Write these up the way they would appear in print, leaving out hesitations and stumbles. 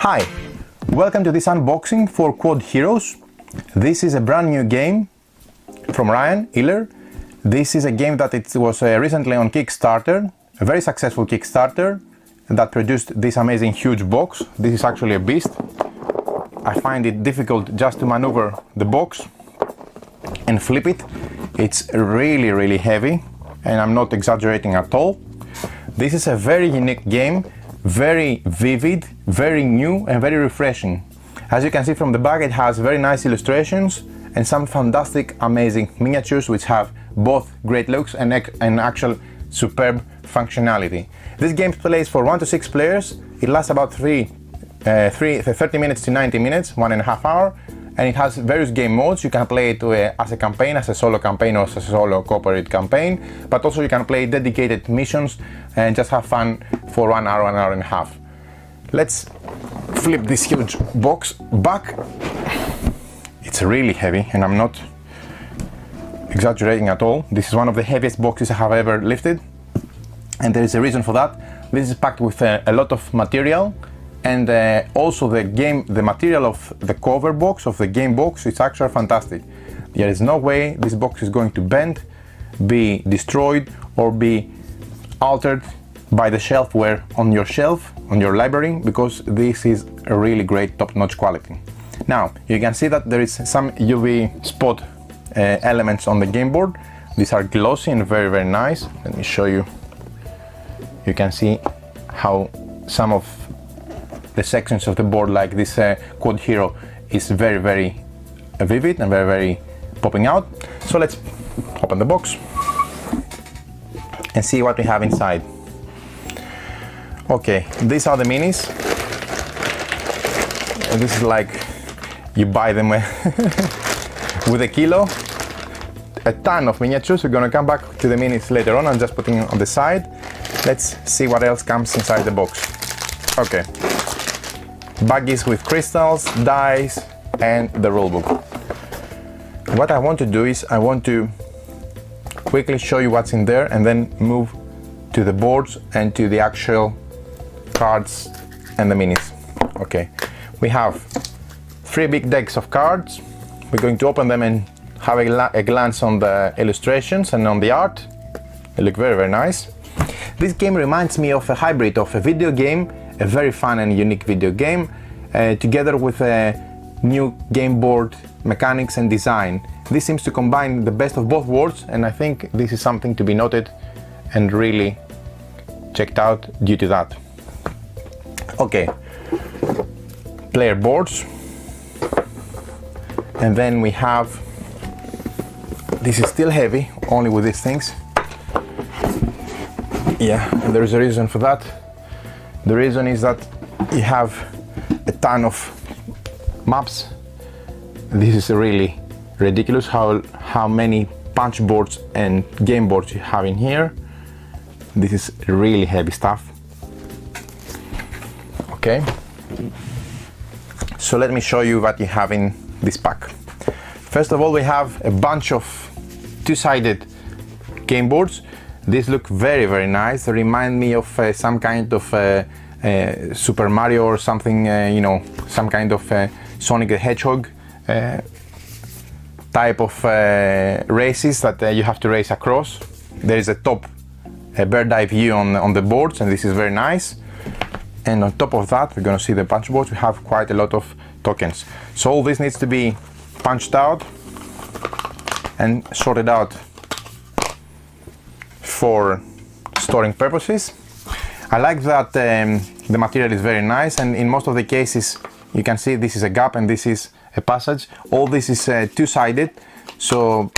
Hi, welcome to this unboxing for Quodd Heroes. This is a brand new game from Ryan Iller. This is a game that it was recently on Kickstarter, a very successful Kickstarter that produced this amazing huge box. This is actually a beast. I find it difficult just to maneuver the box and flip it. It's really heavy, and I'm not exaggerating at all. This is a very unique game, very vivid, very new and very refreshing. As you can see from the back, it has very nice illustrations and some fantastic, amazing miniatures which have both great looks and actual superb functionality. This game plays for 1 to 6 players. It lasts about 30 minutes to 90 minutes, 1.5 hours, and it has various game modes. You can play it as a campaign, as a solo campaign or as a solo cooperative campaign, but also you can play dedicated missions and just have fun for 1 hour, 1.5 hours. Let's flip this huge box back. It's really heavy, and I'm not exaggerating at all. This is one of the heaviest boxes I have ever lifted, and there is a reason for that. This is packed with a lot of material, and also the material of the cover box of the game box is actually fantastic. There is no way this box is going to bend, be destroyed, or be altered by the shelfware on your shelf, on your library, because this is a really great top-notch quality. Now you can see that there is some UV spot elements on the game board. These are glossy and very nice. Let me show you. You can see how some of the sections of the board, like this Quodd Hero, is very vivid and very popping out. So let's open the box and see what we have inside. Okay, these are the minis. And this is like you buy them with a kilo. A ton of miniatures. We're gonna come back to the minis later on. I'm just putting it on the side. Let's see what else comes inside the box. Okay, baggies with crystals, dice, and the rulebook. What I want to do is I want to quickly show you what's in there and then move to the boards and to the actual cards and the minis. Okay, we have 3 big decks of cards. We're going to open them and have a glance on the illustrations and on the art. They look very nice. This game reminds me of a hybrid of a video game, a very fun and unique video game, together with a new game board mechanics and design. This seems to combine the best of both worlds, and I think this is something to be noted and really checked out due to that. Okay, player boards, and then we have, this is still heavy, only with these things. Yeah, and there is a reason for that. The reason is that you have a ton of maps. This is really ridiculous how many punch boards and game boards you have in here. This is really heavy stuff. Okay, so let me show you what you have in this pack. First of all, we have a bunch of two-sided game boards. These look very nice. They remind me of some kind of Super Mario or something, you know, some kind of Sonic the Hedgehog type of races that you have to race across. There is a top bird's eye view on the boards, and this is very nice. And on top of that, we're going to see the punch boards. We have quite a lot of tokens. So all this needs to be punched out and sorted out for storing purposes. I like that the material is very nice, and in most of the cases you can see this is a gap and this is a passage. All this is two-sided, so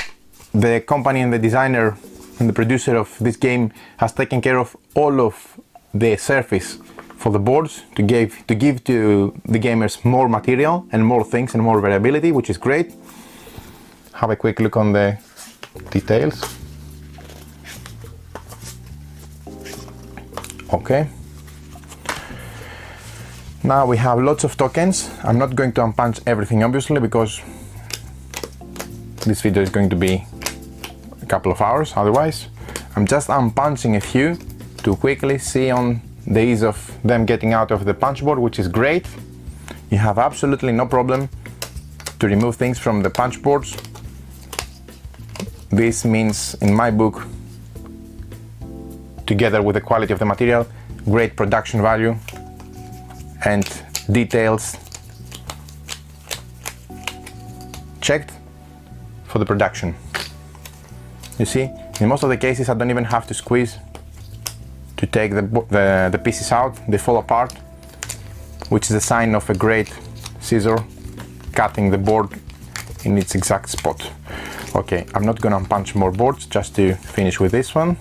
the company and the designer and the producer of this game has taken care of all of the surface for the boards to give to the gamers more material and more things and more variability, which is great. Have a quick look on the details. Okay, now we have lots of tokens. I'm not going to unpunch everything, obviously, because this video is going to be a couple of hours otherwise. I'm just unpunching a few to quickly see on the ease of them getting out of the punch board, which is great. You have absolutely no problem to remove things from the punch boards. This means, in my book, together with the quality of the material, great production value and details checked for the production. You see, in most of the cases I don't even have to squeeze to take the pieces out. They fall apart, which is a sign of a great scissor cutting the board in its exact spot. Okay, I'm not gonna punch more boards, just to finish with this one.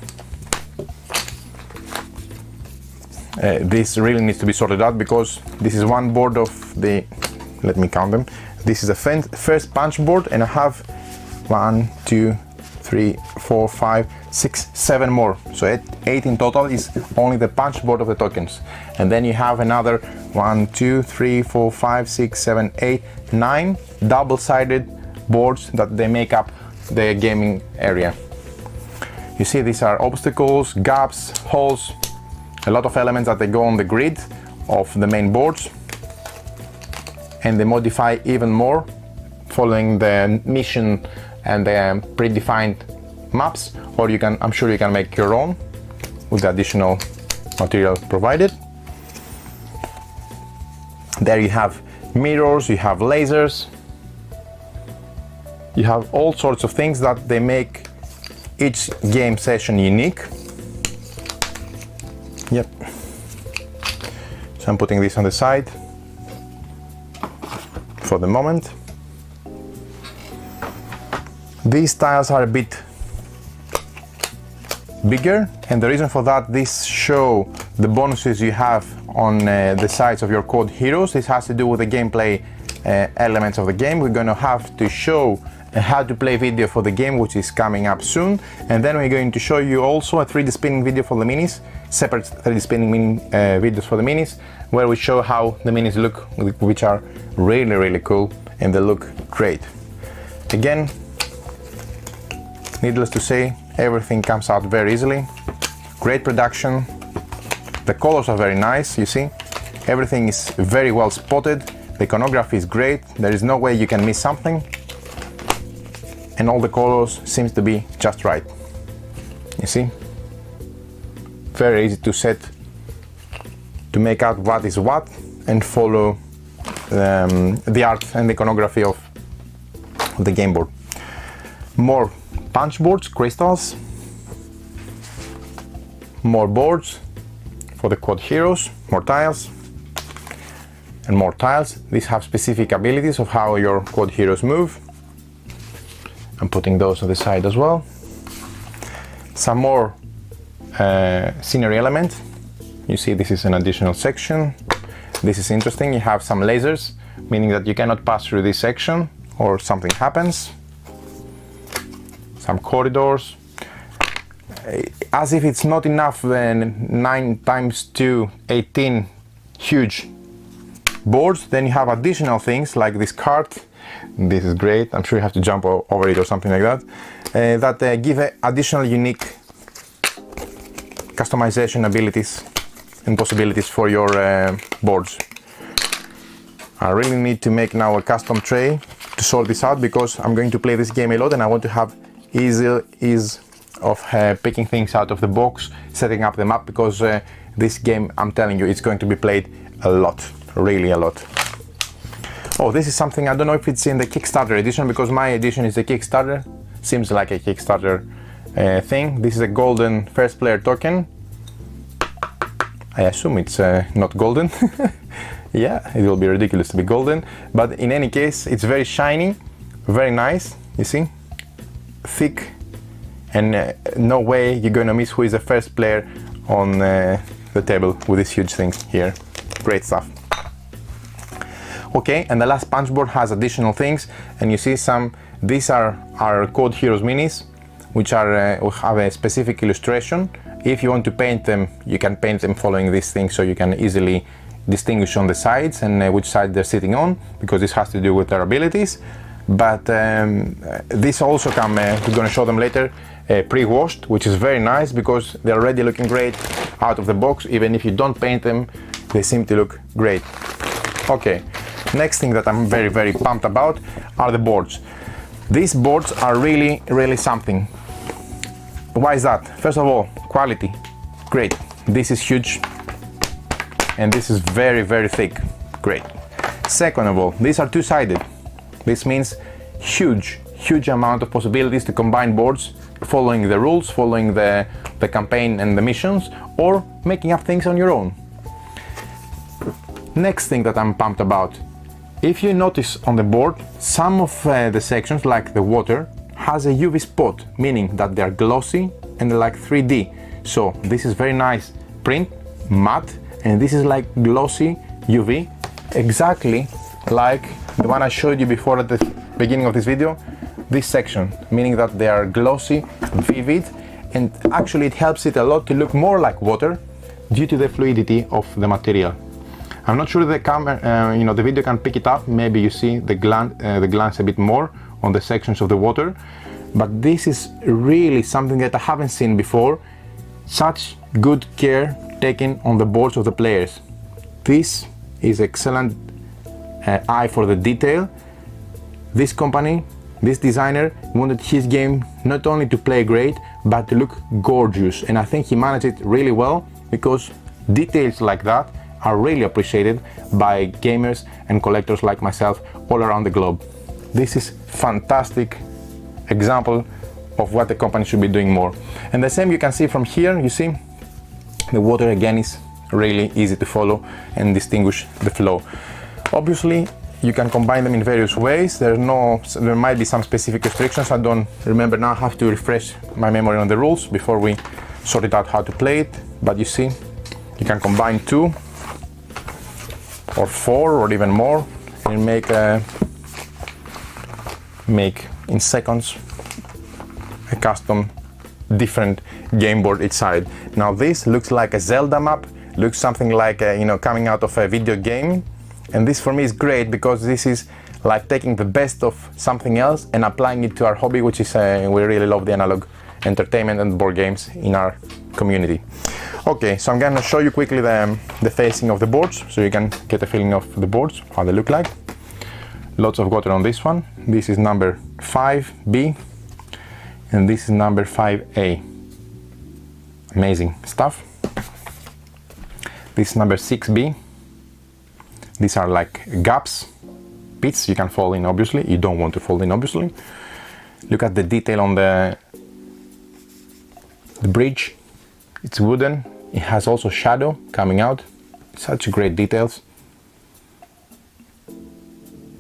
This really needs to be sorted out because this is one board of the, let me count them. This is the first punch board, and I have 1, 2, 3, 4, 5, 6, 7 more. So 8 in total is only the punch board of the tokens. And then you have another 1, 2, 3, 4, 5, 6, 7, 8, 9 double-sided boards that they make up the gaming area. You see, these are obstacles, gaps, holes, a lot of elements that they go on the grid of the main boards, and they modify even more following the mission and the predefined maps, or you can, I'm sure you can make your own with the additional material provided. There you have mirrors, you have lasers, you have all sorts of things that they make each game session unique. Yep. So I'm putting this on the side for the moment. These tiles are a bit bigger, and the reason for that, these show the bonuses you have on the sides of your Quodd Heroes. This has to do with the gameplay elements of the game. We're going to have to show a how to play video for the game, which is coming up soon, and then we're going to show you also a 3D spinning video for the minis, separate 3D spinning videos for the minis, where we show how the minis look, which are really cool, and they look great. Again, needless to say, everything comes out very easily. Great production. The colors are very nice, you see. Everything is very well spotted. The iconography is great. There is no way you can miss something. And all the colors seems to be just right. You see? Very easy to set, to make out what is what and follow the art and the iconography of the game board. More punch boards, crystals, more boards for the Quodd Heroes, more tiles, and more tiles. These have specific abilities of how your Quodd Heroes move. I'm putting those on the side as well. Some more scenery element. You see, this is an additional section. This is interesting. You have some lasers, meaning that you cannot pass through this section or something happens. Some corridors. As if it's not enough, then 9 times 2, 18 huge boards. Then you have additional things like this cart. This is great. I'm sure you have to jump over it or something like that. That give additional unique customization abilities and possibilities for your boards. I really need to make now a custom tray to sort this out, because I'm going to play this game a lot and I want to have ease of picking things out of the box, setting up the map, because this game, I'm telling you, it's going to be played a lot, really a lot. Oh, this is something, I don't know if it's in the Kickstarter edition, because my edition is the Kickstarter. Seems like a Kickstarter thing. This is a golden first player token. I assume it's not golden. Yeah, it will be ridiculous to be golden, but in any case, it's very shiny, very nice, you see? Thick, and no way you're gonna miss who is the first player on the table with these huge things here. Great stuff. Okay, and the last punch board has additional things, and you see some, these are our Quodd Heroes minis, which are have a specific illustration. If you want to paint them, you can paint them following these things, so you can easily distinguish on the sides and which side they're sitting on, because this has to do with their abilities. But these also come, we're going to show them later, pre-washed, which is very nice, because they're already looking great out of the box. Even if you don't paint them, they seem to look great. Okay, Next thing that I'm very pumped about are the boards. These boards are really something. Why is that? First of all, quality, great. This is huge, and this is very thick, great. Second of all, these are two-sided. This means huge amount of possibilities to combine boards, following the rules, following the campaign and the missions, or making up things on your own. Next thing that I'm pumped about, if you notice on the board, some of the sections, like the water, has a UV spot, meaning that they are glossy and they're like 3D. So this is very nice print, matte, and this is like glossy UV, exactly like the one I showed you before at the beginning of this video. This section, meaning that they are glossy, vivid, and actually it helps it a lot to look more like water due to the fluidity of the material. I'm not sure the camera, the video can pick it up. Maybe you see the glance a bit more on the sections of the water, but this is really something that I haven't seen before. Such good care taken on the boards of the players. This is excellent eye for the detail. This company, this designer wanted his game not only to play great, but to look gorgeous, and I think he managed it really well, because details like that are really appreciated by gamers and collectors like myself all around the globe. This is fantastic example of what the company should be doing more. And the same you can see from here. You see the water again is really easy to follow and distinguish the flow. Obviously you can combine them in various ways. There might be some specific restrictions. I don't remember now. I have to refresh my memory on the rules before we sort it out how to play it. But you see, you can combine 2 or 4 or even more and make in seconds a custom different game board each side. Now this looks like a Zelda map, looks something like coming out of a video game, and this for me is great because this is like taking the best of something else and applying it to our hobby, which is we really love the analog entertainment and board games in our community. Okay, so I'm going to show you quickly the facing of the boards, so you can get a feeling of the boards, how they look like. Lots of water on this one. This is number 5B, and this is number 5A. Amazing stuff. This is number 6B. These are like gaps, pits you can fall in, obviously. You don't want to fall in, obviously. Look at the detail on the bridge. It's wooden. It has also shadow coming out. Such great details.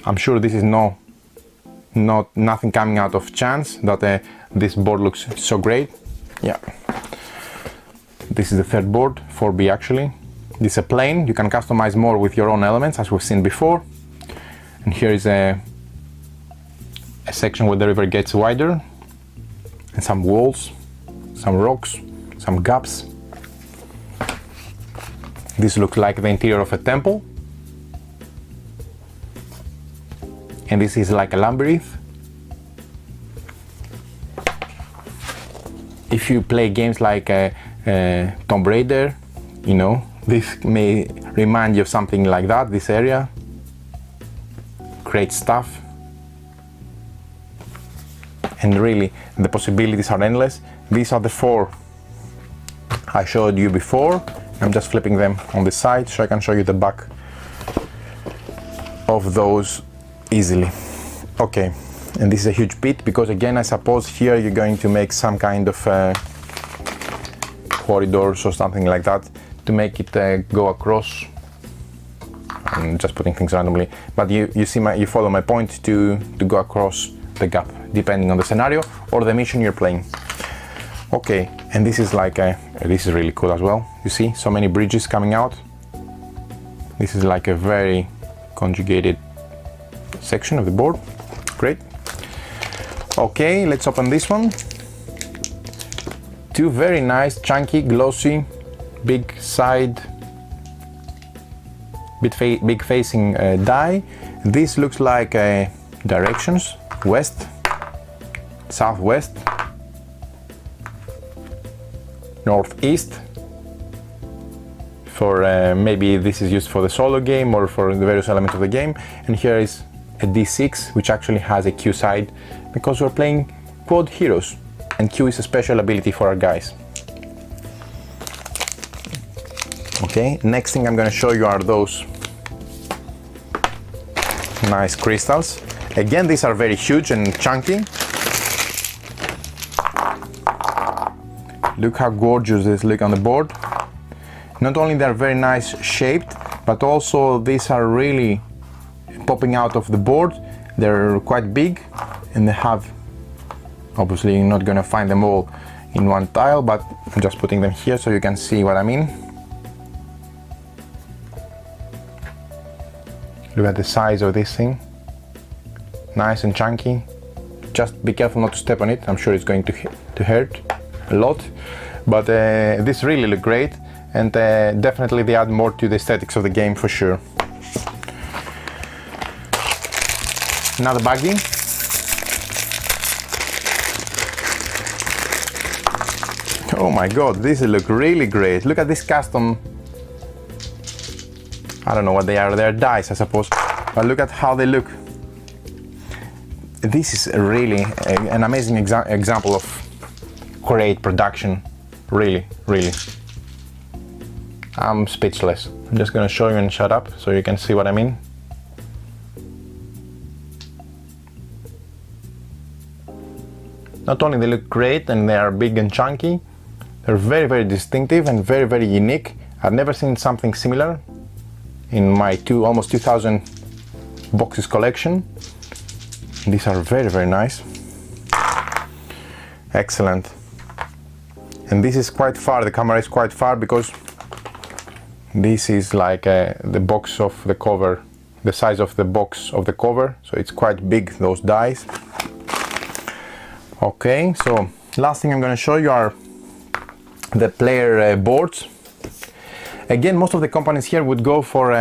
I'm sure this is nothing coming out of chance that this board looks so great. Yeah. This is the third board, 4B actually. This is a plane. You can customize more with your own elements, as we've seen before. And here is a section where the river gets wider, and some walls, some rocks, some gaps. This looks like the interior of a temple. And this is like a labyrinth. If you play games like Tomb Raider, this may remind you of something like that, this area. Great stuff. And really, the possibilities are endless. These are the 4 I showed you before. I'm just flipping them on the side so I can show you the back of those easily. Okay, and this is a huge pit because again, I suppose here you're going to make some kind of corridors or something like that to make it go across. I'm just putting things randomly, but you follow my point to go across the gap depending on the scenario or the mission you're playing. Okay, and this is like this is really cool as well. You see so many bridges coming out. This is like a very conjugated section of the board. Great. Okay, let's open this one. 2 very nice, chunky, glossy, big side, big facing die. This looks like directions: west, southwest, northeast, for maybe this is used for the solo game or for the various elements of the game. And here is a D6, which actually has a Q side because we're playing Quodd Heroes, and Q is a special ability for our guys. Okay, next thing I'm going to show you are those nice crystals. Again, these are very huge and chunky. Look how gorgeous this look on the board. Not only they're very nice shaped, but also these are really popping out of the board. They're quite big, and they have, obviously you're not gonna find them all in one tile, but I'm just putting them here so you can see what I mean. Look at the size of this thing. Nice and chunky. Just be careful not to step on it. I'm sure it's going to hurt a lot, but this really look great, and definitely they add more to the aesthetics of the game for sure. Another baggie. Oh my god, these look really great. Look at this custom, I don't know what they are, they're dice I suppose, but look at how they look. This is really an amazing example of great production, really. I'm speechless. I'm just gonna show you and shut up so you can see what I mean. Not only they look great and they are big and chunky, they're very distinctive and very unique. I've never seen something similar in my almost 2000 boxes collection. These are very nice. Excellent. And this is quite far, the camera is quite far because this is like the box of the cover, the size of the box of the cover, so it's quite big, those dice. Okay, so last thing I'm going to show you are the player boards. Again, most of the companies here would go for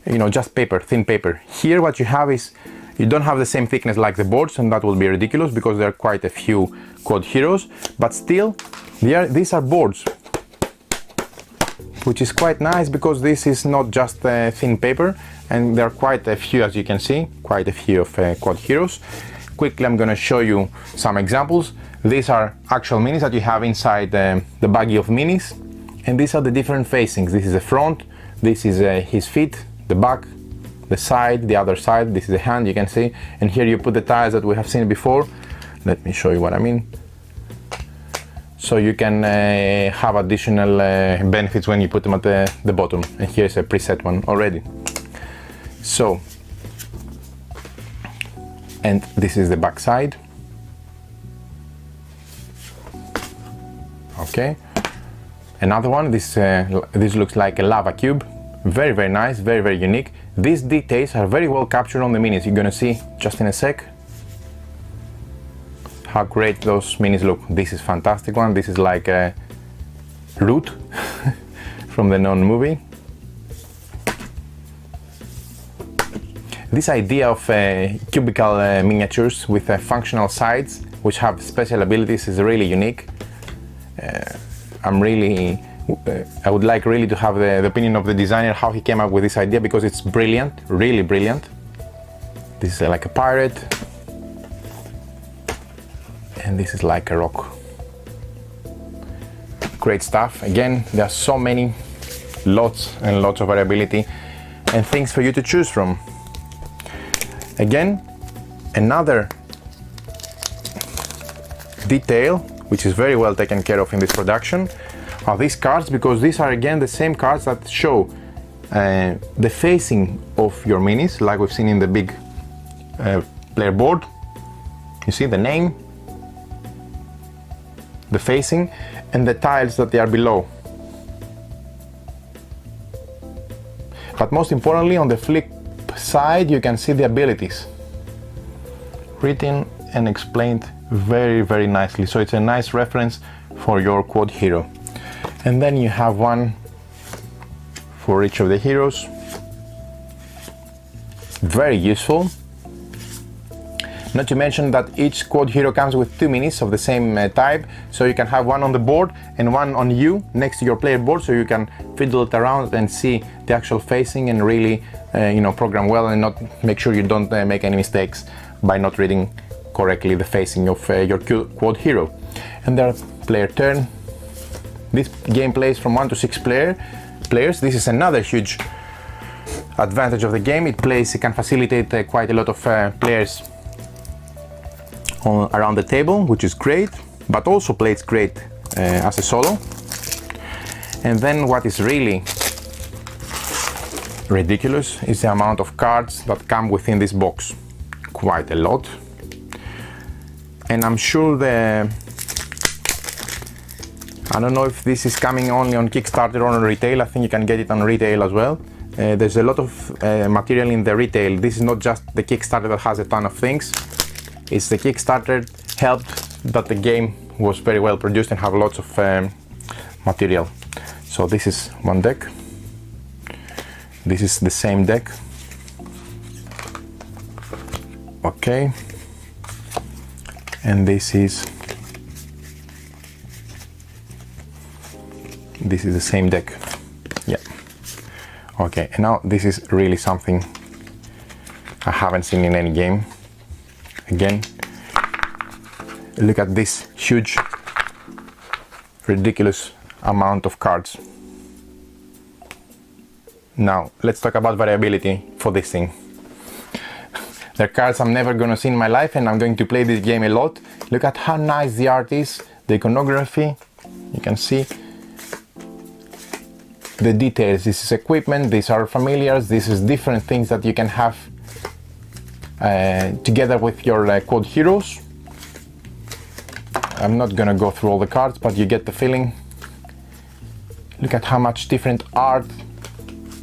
you know, just paper, thin paper. Here what you have is, you don't have the same thickness like the boards, and that will be ridiculous because there are quite a few Quodd Heroes, but still these are boards, which is quite nice because this is not just thin paper, and there are quite a few, as you can see, quite a few of Quodd Heroes. Quickly I'm going to show you some examples. These are actual minis that you have inside the baggie of minis, and these are the different facings. This is the front, this is his feet, the back, the side, the other side, this is the hand, you can see, and here you put the tiles that we have seen before. Let me show you what I mean. So you can have additional benefits when you put them at the bottom, and here's a preset one already. So, and this is the back side. Okay, another one, this looks like a lava cube. Very nice, very unique. These details are very well captured on the minis. You're gonna see just in a sec how great those minis look. This is fantastic one. This is like a Root from the known movie. This idea of cubical miniatures with functional sides which have special abilities is really unique. I would like really to have the opinion of the designer, how he came up with this idea, because it's brilliant, really brilliant. This is like a pirate, and this is like a rock. Great stuff. Again, there are so many, lots and lots of variability and things for you to choose from. Again, another detail which is very well taken care of in this production are these cards, because these are again the same cards that show the facing of your minis, like we've seen in the big player board. You see the name, the facing, and the tiles that they are below. But most importantly, on the flip side, you can see the abilities written and explained very nicely. So it's a nice reference for your Quodd hero. And then you have one for each of the heroes. Very useful. Not to mention that each Quodd Hero comes with 2 minis of the same type, so you can have one on the board and one on you next to your player board, so you can fiddle it around and see the actual facing and really program well and not make sure you don't make any mistakes by not reading correctly the facing of your Quodd Hero. And there are player turn. This game plays from 1 to 6 players. This is another huge advantage of the game. It can facilitate quite a lot of players around the table, which is great, but also plays great as a solo. And then what is really ridiculous is the amount of cards that come within this box. Quite a lot. And I'm sure I don't know if this is coming only on Kickstarter or on retail. I think you can get it on retail as well. There's a lot of material in the retail. This is not just the Kickstarter that has a ton of things. It's the Kickstarter helped that the game was very well produced and have lots of material. So this is one deck. This is the same deck. Okay. And this is the same deck. Yeah. Okay, and now this is really something I haven't seen in any game. Again, look at this huge, ridiculous amount of cards. Now, let's talk about variability for this thing. They're cards I'm never gonna see in my life, and I'm going to play this game a lot. Look at how nice the art is, the iconography. You can see the details. This is equipment, these are familiars, this is different things that you can have together with your Quodd Heroes. I'm not gonna go through all the cards, but you get the feeling. Look at how much different art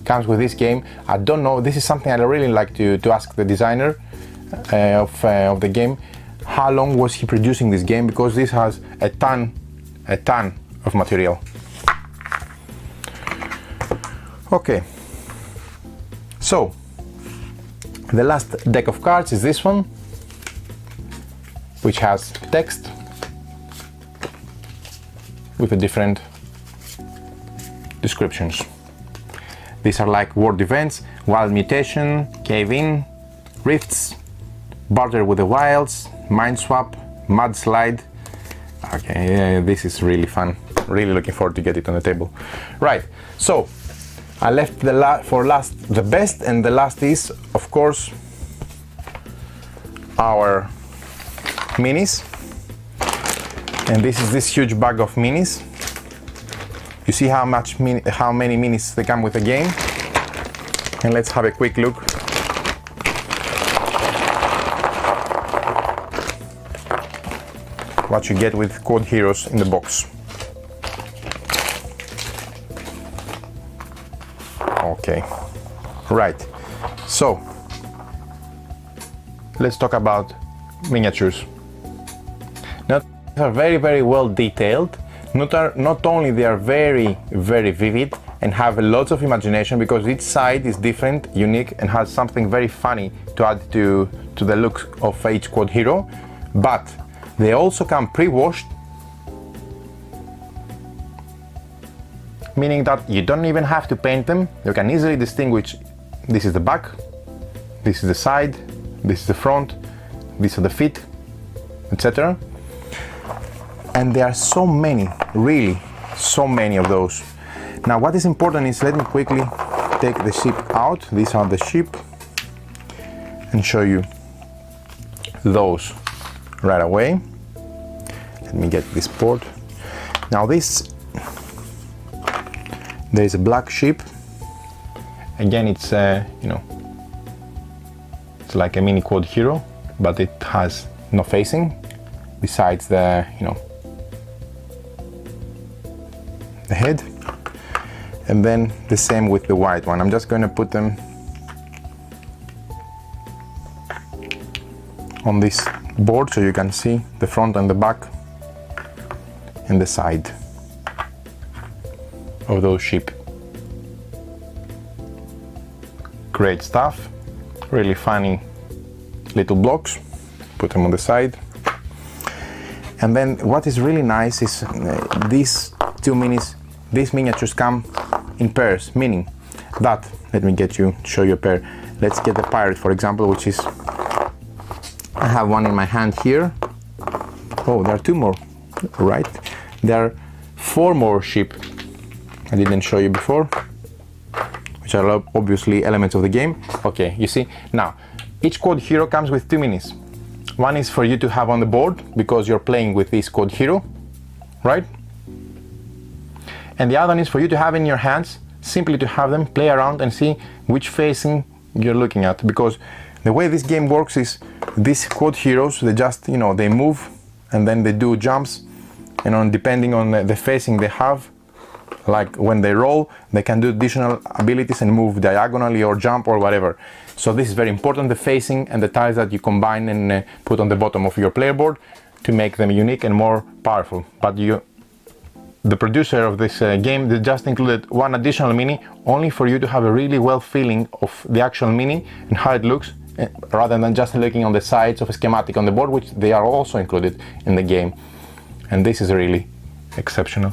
comes with this game. I don't know, this is something I'd really like to ask the designer of the game. How long was he producing this game? Because this has a ton of material. Okay, so the last deck of cards is this one, which has text with the different descriptions. These are like word events: wild mutation, cave in, rifts, barter with the wilds, mind swap, mudslide. Okay, yeah, this is really fun. Really looking forward to get it on the table. Right, so I left for last the best, and the last is, of course, our minis. And this is this huge bag of minis. You see how many minis they come with the game. And let's have a quick look. What you get with Quodd Heroes in the box. Okay, right, so let's talk about miniatures. Now, these are very well detailed. Not only they are very vivid and have lots of imagination, because each side is different, unique, and has something very funny to add to the look of each Quodd Hero, but they also come pre-washed, meaning that you don't even have to paint them. You can easily distinguish, this is the back, this is the side, this is the front, these are the feet, etc. And there are so many, really so many of those. Now what is important is, let me quickly take the ship out. These are the ship, and show you those right away. Let me get this board. Now this, there is a black sheep. Again, it's it's like a mini Quodd Hero, but it has no facing besides the the head. And then the same with the white one. I'm just going to put them on this board so you can see the front and the back and the side of those sheep. Great stuff, really funny little blocks. put them on the side. And then what is really nice is these two minis, these miniatures come in pairs, meaning that, let me show you a pair. Let's get the pirate, for example, which is, I have one in my hand here. Oh, there are two more, right? There are four more sheep I didn't show you before, which are obviously elements of the game. Okay, you see, now, each Quodd hero comes with two minis. One is for you to have on the board, because you're playing with this Quodd hero, right? And the other one is for you to have in your hands, simply to have them play around and see which facing you're looking at. Because the way this game works is, these Quodd heroes, they just, they move, and then they do jumps, and depending on the facing they have, like when they roll, they can do additional abilities and move diagonally or jump or whatever. So this is very important, the facing and the tiles that you combine and put on the bottom of your player board to make them unique and more powerful. But the producer of this game, they just included one additional mini only for you to have a really well feeling of the actual mini and how it looks, rather than just looking on the sides of a schematic on the board, which they are also included in the game. And this is really exceptional.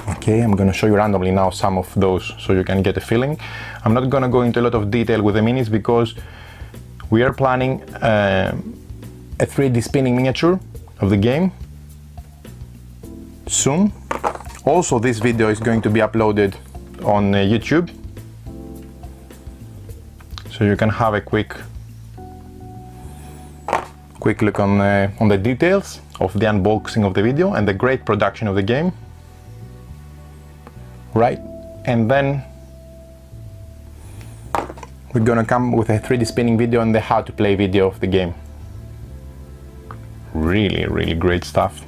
Okay, I'm going to show you randomly now some of those so you can get a feeling. I'm not going to go into a lot of detail with the minis because we are planning a 3D spinning miniature of the game soon. Also, this video is going to be uploaded on YouTube, so you can have a quick look on the details of the unboxing of the video and the great production of the game. Right, and then we're gonna come with a 3D spinning video and the how to play video of the game. Really great stuff.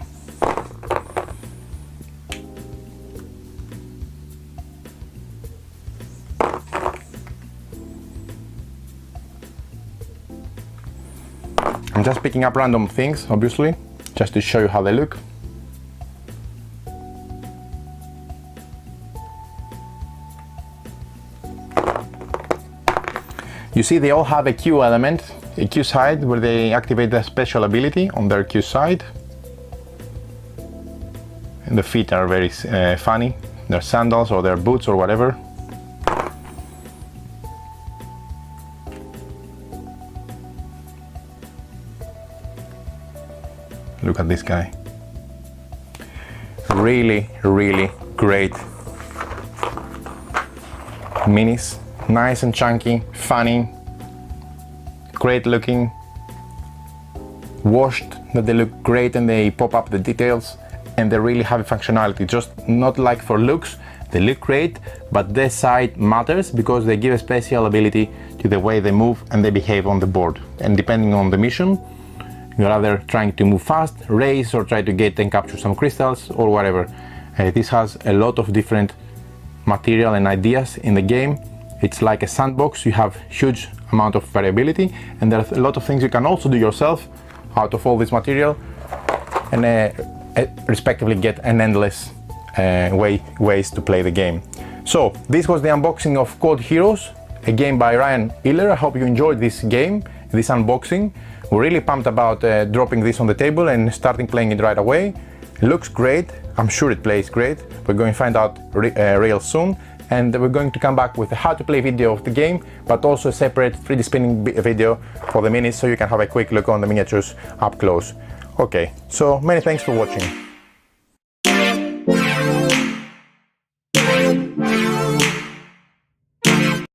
I'm just picking up random things, obviously, just to show you how they look. You see, they all have a Q element, a Q side, where they activate the special ability on their Q side. And the feet are very funny. They're sandals or they're boots or whatever. Look at this guy. Really great minis. Nice and chunky, funny, great looking, washed, that they look great and they pop up the details, and they really have a functionality, just not like for looks. They look great, but their side matters because they give a special ability to the way they move and they behave on the board. And depending on the mission, you're either trying to move fast, race, or try to get and capture some crystals or whatever. This has a lot of different material and ideas in the game. It's like a sandbox. You have huge amount of variability, and there's a lot of things you can also do yourself out of all this material, and respectively get an endless ways to play the game. So this was the unboxing of Quodd Heroes, a game by Ryan Hiller. I hope you enjoyed this game, this unboxing. We're really pumped about dropping this on the table and starting playing it right away. It looks great. I'm sure it plays great. We're going to find out real soon. And we're going to come back with a how to play video of the game, but also a separate 3D spinning video for the minis, so you can have a quick look on the miniatures up close. Okay, so many thanks for watching.